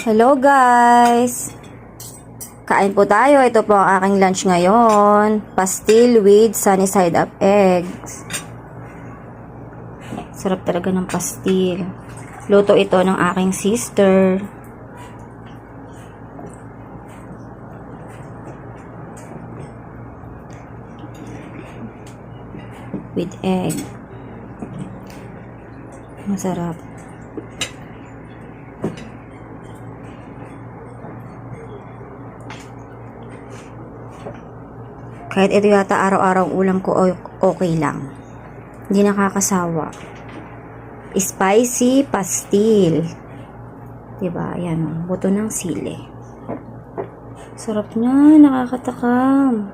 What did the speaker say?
Hello guys! Kain po tayo. Ito po ang aking lunch ngayon. Pastil with sunny side up eggs. Sarap talaga ng pastil. Luto ito ng aking sister. With egg. Masarap. Kahit ito yata araw-araw ulam ko, okay lang. Hindi nakakasawa. Spicy pastil. Diba? Ayan, buto ng sili. Sarap niya, nakakatakam.